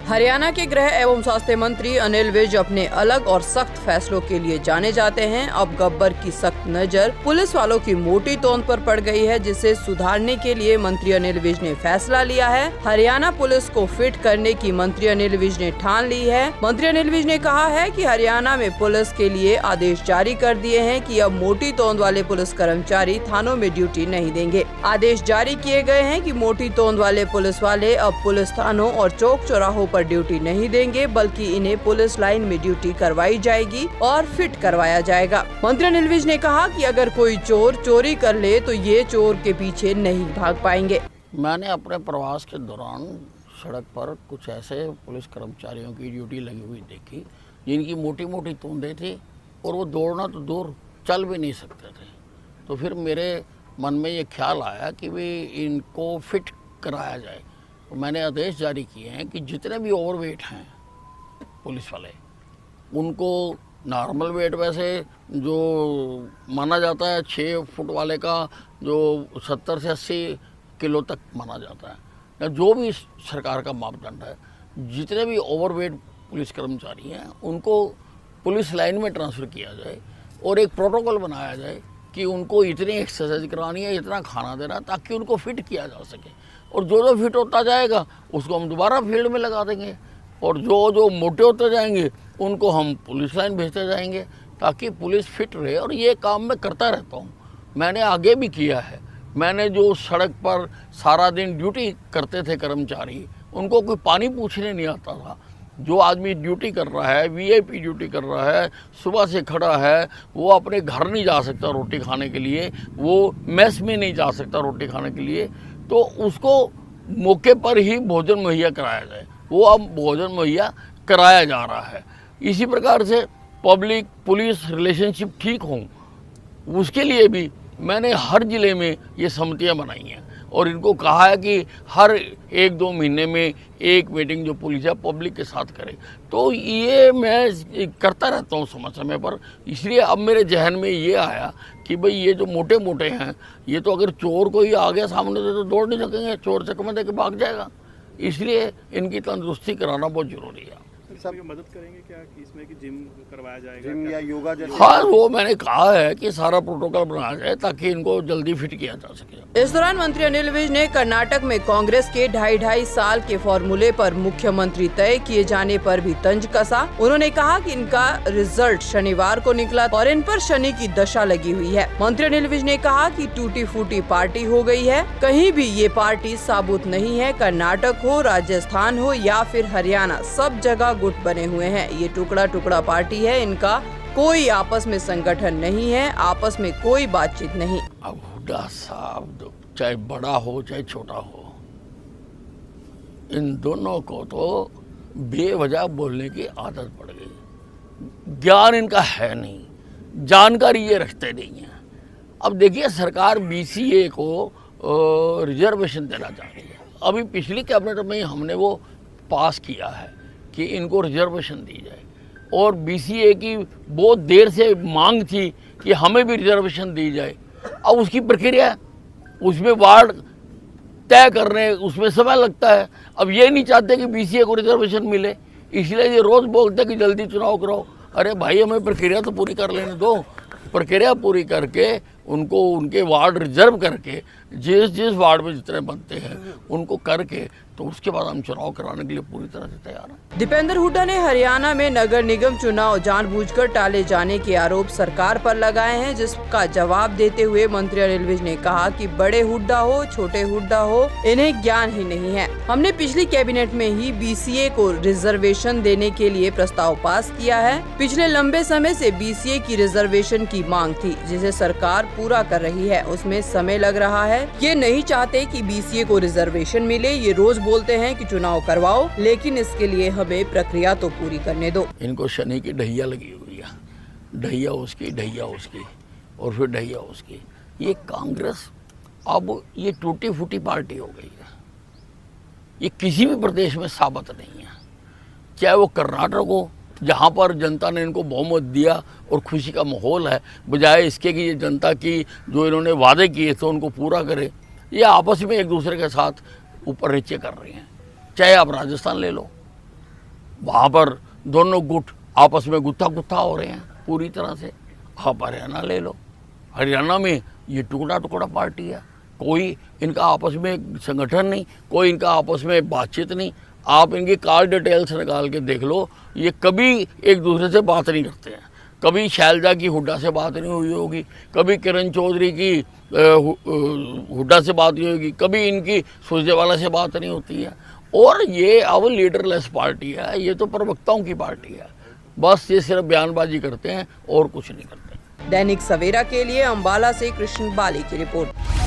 हरियाणा के गृह एवं स्वास्थ्य मंत्री अनिल विज अपने अलग और सख्त फैसलों के लिए जाने जाते हैं। अब गब्बर की सख्त नजर पुलिस वालों की मोटी तोंद पर पड़ गई है, जिसे सुधारने के लिए मंत्री अनिल विज ने फैसला लिया है। हरियाणा पुलिस को फिट करने की मंत्री अनिल विज ने ठान ली है। मंत्री अनिल विज ने कहा है कि हरियाणा में पुलिस के लिए आदेश जारी कर दिए हैं कि अब मोटी तोंद वाले पुलिस कर्मचारी थानों में ड्यूटी नहीं देंगे। आदेश जारी किए गए हैं कि मोटी तोंद वाले पुलिस वाले अब पुलिस थानों और चौक चौराहों पर ड्यूटी नहीं देंगे, बल्कि इन्हें पुलिस लाइन में ड्यूटी करवाई जाएगी और फिट करवाया जाएगा। मंत्री अनिल विज ने कहा कि अगर कोई चोर चोरी कर ले तो ये चोर के पीछे नहीं भाग पाएंगे। मैंने अपने प्रवास के दौरान सड़क पर कुछ ऐसे पुलिस कर्मचारियों की ड्यूटी लगी हुई देखी जिनकी मोटी मोटी तोंदें थी और वो दौड़ना तो दूर चल भी नहीं सकते थे। तो फिर मेरे मन में ये ख्याल आया कि भाई इनको फिट कराया जाए। तो मैंने आदेश जारी किए हैं कि जितने भी ओवरवेट हैं पुलिस वाले, उनको नॉर्मल वेट वैसे जो माना जाता है 6 फुट वाले का जो 70 से 80 किलो तक माना जाता है, या जो भी सरकार का मापदंड है, जितने भी ओवरवेट पुलिस कर्मचारी हैं उनको पुलिस लाइन में ट्रांसफ़र किया जाए और एक प्रोटोकॉल बनाया जाए कि उनको इतनी एक्सरसाइज करानी है, इतना खाना देना, ताकि उनको फिट किया जा सके। और जो फिट होता जाएगा उसको हम दोबारा फील्ड में लगा देंगे, और जो मोटे होते जाएंगे उनको हम पुलिस लाइन भेजते जाएंगे, ताकि पुलिस फिट रहे। और ये काम मैं करता रहता हूँ, मैंने आगे भी किया है। मैंने जो सड़क पर सारा दिन ड्यूटी करते थे कर्मचारी, उनको कोई पानी पूछने नहीं आता था। जो आदमी ड्यूटी कर रहा है, वीआईपी ड्यूटी कर रहा है, सुबह से खड़ा है, वो अपने घर नहीं जा सकता रोटी खाने के लिए, वो मेस में नहीं जा सकता रोटी खाने के लिए, तो उसको मौके पर ही भोजन मुहैया कराया जाए। वो अब भोजन मुहैया कराया जा रहा है। इसी प्रकार से पब्लिक पुलिस रिलेशनशिप ठीक हों, उसके लिए भी मैंने हर ज़िले में ये समितियाँ बनाई हैं और इनको कहा है कि हर 1-2 महीने में एक मीटिंग जो पुलिस है पब्लिक के साथ करे। तो ये मैं करता रहता हूँ समय समय पर। इसलिए अब मेरे जहन में ये आया कि भाई ये जो मोटे मोटे हैं, ये तो अगर चोर कोई आ गया सामने से तो दौड़ नहीं सकेंगे, चोर चकमा दे के भाग जाएगा। इसलिए इनकी तंदुरुस्ती कराना बहुत ज़रूरी है। सब मदद करेंगे क्या कि इसमें कि जिम करवाया जाएगा, जिम या योगा जैसे? हाँ, वो मैंने कहा है कि सारा प्रोटोकॉल बनाया जाए ताकि इनको जल्दी फिट किया जा सके। इस दौरान मंत्री अनिल विज ने कर्नाटक में कांग्रेस के 2.5 साल के फॉर्मूले पर मुख्यमंत्री तय किए जाने पर भी तंज कसा। उन्होंने कहा कि इनका रिजल्ट शनिवार को निकला और इन पर शनि की दशा लगी हुई है। मंत्री अनिल विज ने कहा कि टूटी फूटी पार्टी हो गई है, कहीं भी ये पार्टी साबुत नहीं है। कर्नाटक हो, राजस्थान हो या फिर हरियाणा, सब जगह गुट बने हुए हैं। ये टुकड़ा टुकड़ा पार्टी है, इनका कोई आपस में संगठन नहीं है, आपस में कोई बातचीत नहीं। अब हुड्डा साहब चाहे बड़ा हो चाहे छोटा हो, इन दोनों को तो बेवजह बोलने की आदत पड़ गई। ज्ञान इनका है नहीं, जानकारी ये रखते नहीं है। अब देखिए, सरकार बीसीए को रिजर्वेशन देना चाह रही है। अभी पिछली कैबिनेट में हमने वो पास किया है कि इनको रिजर्वेशन दी जाए, और बीसीए की बहुत देर से मांग थी कि हमें भी रिजर्वेशन दी जाए। अब उसकी प्रक्रिया, उसमें वार्ड तय करने, उसमें समय लगता है। अब ये नहीं चाहते कि बीसीए को रिजर्वेशन मिले, इसलिए ये रोज़ बोलते कि जल्दी चुनाव कराओ। अरे भाई, हमें प्रक्रिया तो पूरी कर लेने दो। प्रक्रिया पूरी करके उनको उनके वार्ड रिजर्व करके, जिस वार्ड में जितने बनते हैं उनको करके, तो उसके बाद हम चुनाव कराने के लिए पूरी तरह से तैयार हैं। दीपेंद्र हुड्डा ने हरियाणा में नगर निगम चुनाव जानबूझकर टाले जाने के आरोप सरकार पर लगाए हैं, जिसका जवाब देते हुए मंत्री अनिल विज ने कहा कि बड़े हुड्डा हो छोटे हुड्डा हो, इन्हें ज्ञान ही नहीं है। हमने पिछली कैबिनेट में ही बीसीए को रिजर्वेशन देने के लिए प्रस्ताव पास किया है। पिछले लंबे समय से बीसीए की रिजर्वेशन की मांग थी, जिसे सरकार पूरा कर रही है। उसमें समय लग रहा है। ये नहीं चाहते कि बीसीए को रिजर्वेशन मिले। ये रोज बोलते हैं कि चुनाव करवाओ, लेकिन इसके लिए हमें प्रक्रिया तो पूरी करने दो। इनको शनि की ढैया लगी हुई है, ढैया उसकी और फिर ढैया उसकी। ये कांग्रेस अब ये टूटी फूटी पार्टी हो गई है। ये किसी भी प्रदेश में साबित नहीं है, चाहे वो कर्नाटक हो, जहाँ पर जनता ने इनको बहुमत दिया और खुशी का माहौल है, बजाय इसके कि ये जनता की जो इन्होंने वादे किए थे उनको पूरा करे, ये आपस में एक दूसरे के साथ ऊपर नीचे कर रही हैं। चाहे आप राजस्थान ले लो, वहाँ पर दोनों गुट आपस में गुत्था गुत्था हो रहे हैं पूरी तरह से। आप हरियाणा ले लो, हरियाणा में ये टुकड़ा टुकड़ा पार्टी है, कोई इनका आपस में संगठन नहीं, कोई इनका आपस में बातचीत नहीं। आप इनकी कार डिटेल्स निकाल के देख लो, ये कभी एक दूसरे से बात नहीं करते हैं। कभी शैलजा की हुड्डा से बात नहीं हुई होगी, कभी किरण चौधरी की हुड्डा से बात नहीं होगी, कभी इनकी सुरजेवाला से बात नहीं होती है। और ये अब लीडरलेस पार्टी है, ये तो प्रवक्ताओं की पार्टी है, बस ये सिर्फ बयानबाजी करते हैं और कुछ नहीं करते। दैनिक सवेरा के लिए अंबाला से कृष्ण बाली की रिपोर्ट।